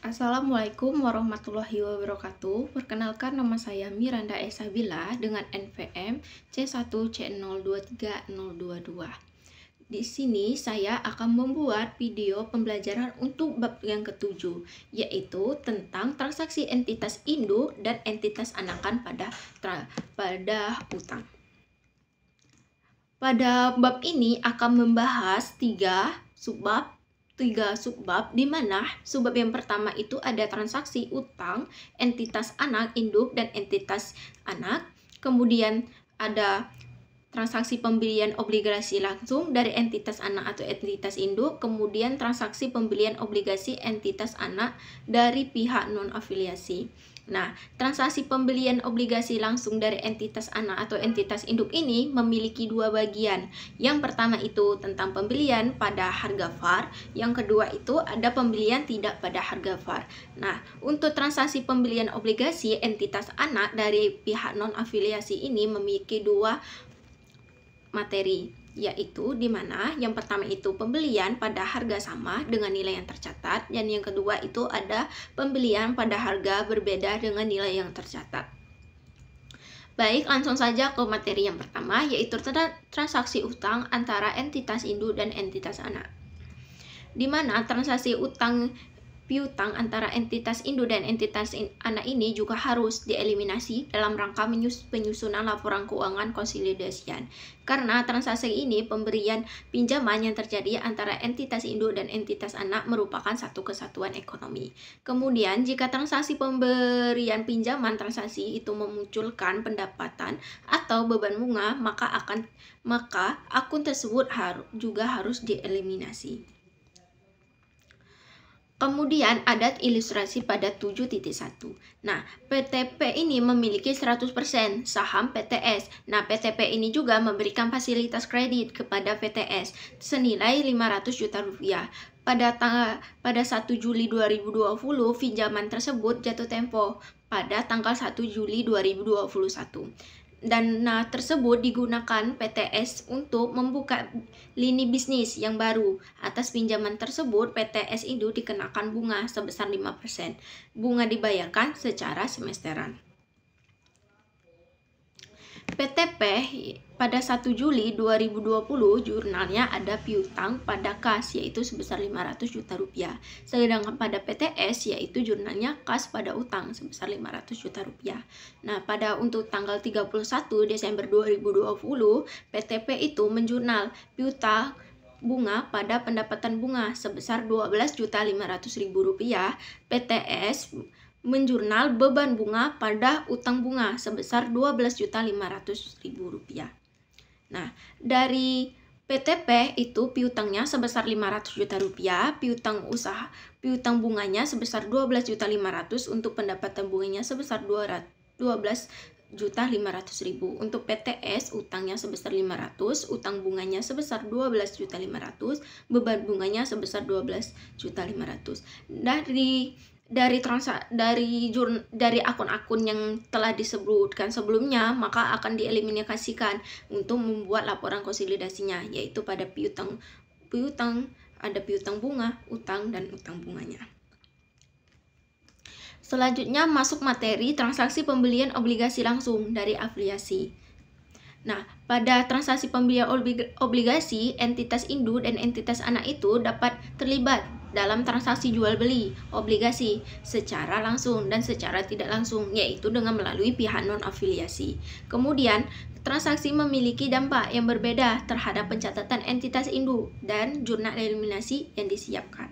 Assalamualaikum warahmatullahi wabarakatuh. Perkenalkan, nama saya Miranda Esabila dengan NPM C1C023022. Di sini saya akan membuat video pembelajaran untuk bab yang ketujuh, yaitu tentang transaksi entitas induk dan entitas anakan pada utang. Pada bab ini akan membahas tiga subbab, di mana subbab yang pertama itu ada transaksi utang, entitas anak induk dan entitas anak. Kemudian ada transaksi pembelian obligasi langsung dari entitas anak atau entitas induk. Kemudian transaksi pembelian obligasi entitas anak dari pihak non-afiliasi. Nah, transaksi pembelian obligasi langsung dari entitas anak atau entitas induk ini memiliki dua bagian. Yang pertama itu tentang pembelian pada harga VAR, yang kedua itu ada pembelian tidak pada harga VAR. Nah, untuk transaksi pembelian obligasi entitas anak dari pihak non-afiliasi ini memiliki dua materi, yaitu di mana yang pertama itu pembelian pada harga sama dengan nilai yang tercatat, dan yang kedua itu ada pembelian pada harga berbeda dengan nilai yang tercatat. Baik, langsung saja ke materi yang pertama, yaitu transaksi utang antara entitas induk dan entitas anak. Di mana transaksi piutang antara entitas induk dan entitas anak ini juga harus dieliminasi dalam rangka penyusunan laporan keuangan konsolidasian. Karena transaksi ini pemberian pinjaman yang terjadi antara entitas induk dan entitas anak merupakan satu kesatuan ekonomi. Kemudian jika transaksi pemberian pinjaman transaksi itu memunculkan pendapatan atau beban bunga, maka akun tersebut juga harus dieliminasi. Kemudian ada ilustrasi pada 7.1. Nah, PTP ini memiliki 100% saham PTS. Nah, PTP ini juga memberikan fasilitas kredit kepada PTS senilai 500 juta rupiah. Pada 1 Juli 2020, pinjaman tersebut jatuh tempo pada tanggal 1 Juli 2021. Dana tersebut digunakan PTS untuk membuka lini bisnis yang baru. Atas pinjaman tersebut, PTS itu dikenakan bunga sebesar 5%. Bunga dibayarkan secara semesteran. PTP pada 1 Juli 2020 jurnalnya ada piutang pada kas yaitu sebesar 500 juta rupiah. Sedangkan pada PTS yaitu jurnalnya kas pada utang sebesar 500 juta rupiah. Nah, untuk tanggal 31 Desember 2020 PTP itu menjurnal piutang bunga pada pendapatan bunga sebesar 12.500.000 rupiah. PTS menjurnal beban bunga pada utang bunga sebesar 12.500.000 rupiah. Nah, dari PTP itu piutangnya sebesar 500 juta rupiah, piutang bunganya sebesar 12.500.000, untuk pendapatan bunganya sebesar 12.500.000. Untuk PTS utangnya sebesar 500, utang bunganya sebesar 12.500, beban bunganya sebesar 12.500. Dari akun-akun yang telah disebutkan sebelumnya, maka akan dieliminasikan untuk membuat laporan konsolidasinya, yaitu pada piutang ada piutang bunga, utang, dan utang bunganya. Selanjutnya masuk materi transaksi pembelian obligasi langsung dari afiliasi. Nah, pada transaksi pembelian obligasi, entitas induk dan entitas anak itu dapat terlibat dalam transaksi jual beli obligasi secara langsung dan secara tidak langsung, yaitu dengan melalui pihak non-afiliasi. Kemudian, transaksi memiliki dampak yang berbeda terhadap pencatatan entitas induk dan jurnal eliminasi yang disiapkan.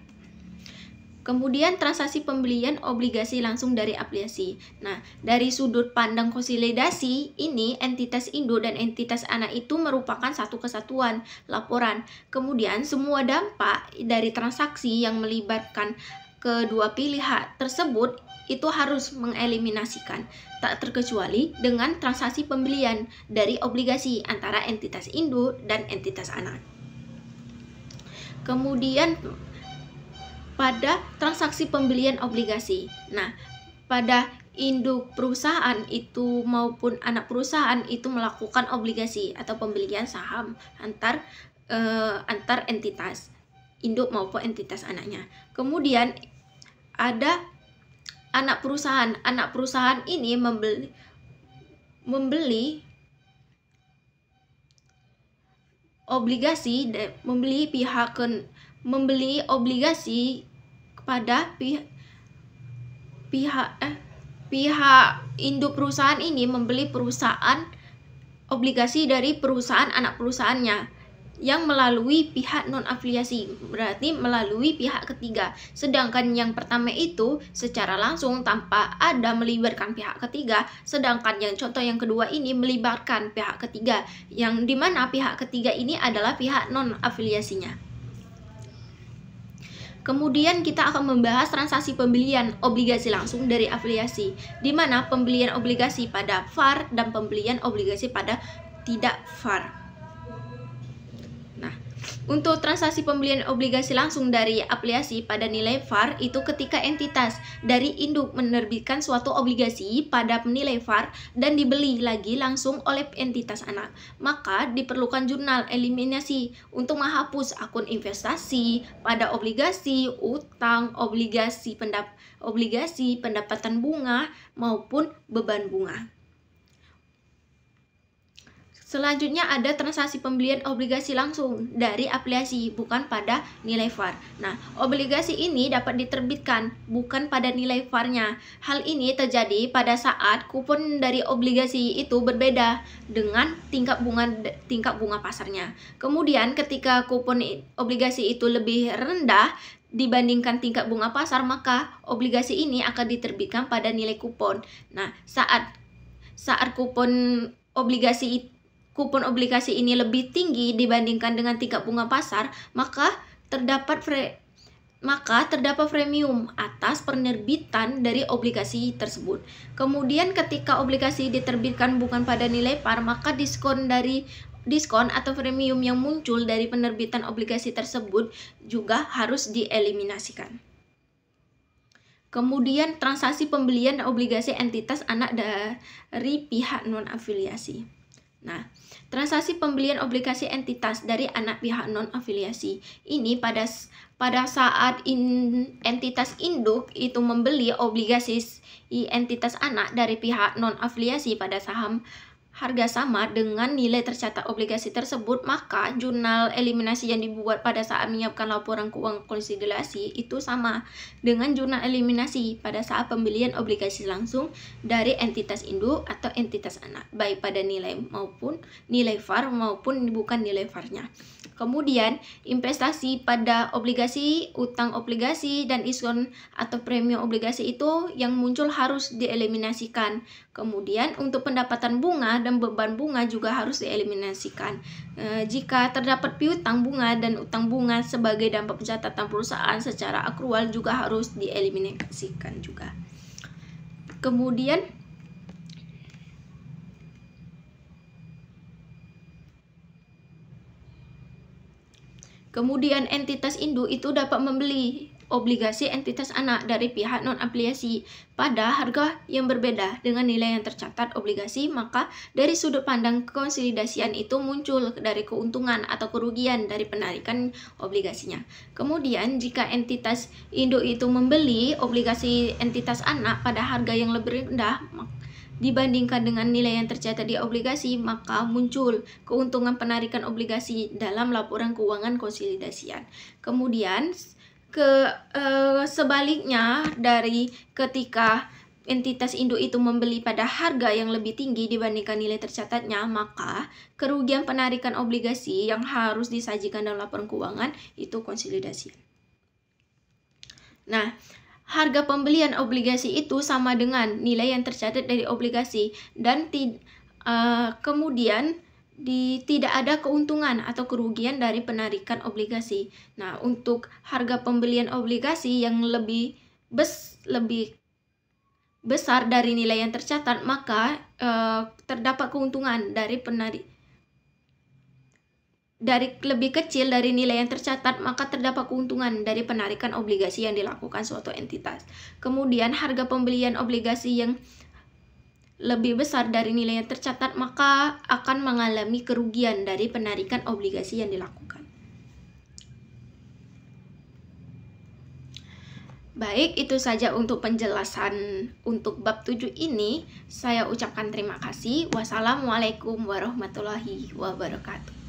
Kemudian transaksi pembelian obligasi langsung dari afiliasi. Nah, dari sudut pandang konsolidasi ini, entitas induk dan entitas anak itu merupakan satu kesatuan laporan. Kemudian semua dampak dari transaksi yang melibatkan kedua pihak tersebut itu harus mengeliminasikan, tak terkecuali dengan transaksi pembelian dari obligasi antara entitas induk dan entitas anak. Kemudian pada transaksi pembelian obligasi. Nah, pada induk perusahaan itu maupun anak perusahaan itu melakukan obligasi atau pembelian saham antar entitas induk maupun entitas anaknya. Kemudian ada anak perusahaan. Anak perusahaan ini membeli obligasi, membeli obligasi kepada pihak induk perusahaan ini membeli obligasi dari perusahaan anak perusahaannya yang melalui pihak non-afiliasi, berarti melalui pihak ketiga. Sedangkan yang pertama itu secara langsung tanpa ada melibatkan pihak ketiga, sedangkan yang contoh yang kedua ini melibatkan pihak ketiga, yang dimana pihak ketiga ini adalah pihak non-afiliasinya. Kemudian kita akan membahas transaksi pembelian obligasi langsung dari afiliasi, di mana pembelian obligasi pada VAR dan pembelian obligasi pada tidak VAR. Untuk transaksi pembelian obligasi langsung dari afiliasi pada nilai VAR itu ketika entitas dari induk menerbitkan suatu obligasi pada nilai VAR dan dibeli lagi langsung oleh entitas anak, maka diperlukan jurnal eliminasi untuk menghapus akun investasi pada obligasi, utang, obligasi pendapatan bunga maupun beban bunga. Selanjutnya ada transaksi pembelian obligasi langsung dari afiliasi bukan pada nilai VAR. Nah, obligasi ini dapat diterbitkan bukan pada nilai VAR-nya. Hal ini terjadi pada saat kupon dari obligasi itu berbeda dengan tingkat bunga pasarnya. Kemudian ketika kupon obligasi itu lebih rendah dibandingkan tingkat bunga pasar, maka obligasi ini akan diterbitkan pada nilai kupon. Nah, saat kupon obligasi ini lebih tinggi dibandingkan dengan tingkat bunga pasar, maka terdapat premium atas penerbitan dari obligasi tersebut. Kemudian ketika obligasi diterbitkan bukan pada nilai par, maka diskon atau premium yang muncul dari penerbitan obligasi tersebut juga harus dieliminasikan. Kemudian transaksi pembelian obligasi entitas anak dari pihak non-afiliasi. Nah, transaksi pembelian obligasi entitas dari anak pihak non-afiliasi ini pada saat entitas induk itu membeli obligasi entitas anak dari pihak non-afiliasi pada saham harga sama dengan nilai tercatat obligasi tersebut, maka jurnal eliminasi yang dibuat pada saat menyiapkan laporan keuangan konsolidasi itu sama dengan jurnal eliminasi pada saat pembelian obligasi langsung dari entitas induk atau entitas anak, baik pada nilai VAR maupun bukan nilai VAR-nya. Kemudian investasi pada obligasi, utang obligasi, dan diskon atau premium obligasi itu yang muncul harus dieliminasikan. Kemudian untuk pendapatan bunga dan beban bunga juga harus dieliminasikan. Jika terdapat piutang bunga dan utang bunga sebagai dampak pencatatan perusahaan secara akrual juga harus dieliminasikan juga. Kemudian entitas induk itu dapat membeli obligasi entitas anak dari pihak non-afiliasi pada harga yang berbeda dengan nilai yang tercatat obligasi, maka dari sudut pandang konsolidasian itu muncul dari keuntungan atau kerugian dari penarikan obligasinya. Kemudian jika entitas induk itu membeli obligasi entitas anak pada harga yang lebih rendah dibandingkan dengan nilai yang tercatat di obligasi, maka muncul keuntungan penarikan obligasi dalam laporan keuangan konsolidasian. Kemudian sebaliknya dari ketika entitas induk itu membeli pada harga yang lebih tinggi dibandingkan nilai tercatatnya, maka kerugian penarikan obligasi yang harus disajikan dalam laporan keuangan itu konsolidasian. Nah, harga pembelian obligasi itu sama dengan nilai yang tercatat dari obligasi dan kemudian tidak ada keuntungan atau kerugian dari penarikan obligasi. Nah, untuk harga pembelian obligasi yang lebih besar dari nilai yang tercatat, maka terdapat keuntungan dari lebih kecil dari nilai yang tercatat, maka terdapat keuntungan dari penarikan obligasi yang dilakukan suatu entitas. Kemudian harga pembelian obligasi yang lebih besar dari nilai yang tercatat, maka akan mengalami kerugian dari penarikan obligasi yang dilakukan. Baik, itu saja untuk penjelasan untuk bab 7 ini. Saya ucapkan terima kasih. Wassalamualaikum warahmatullahi wabarakatuh.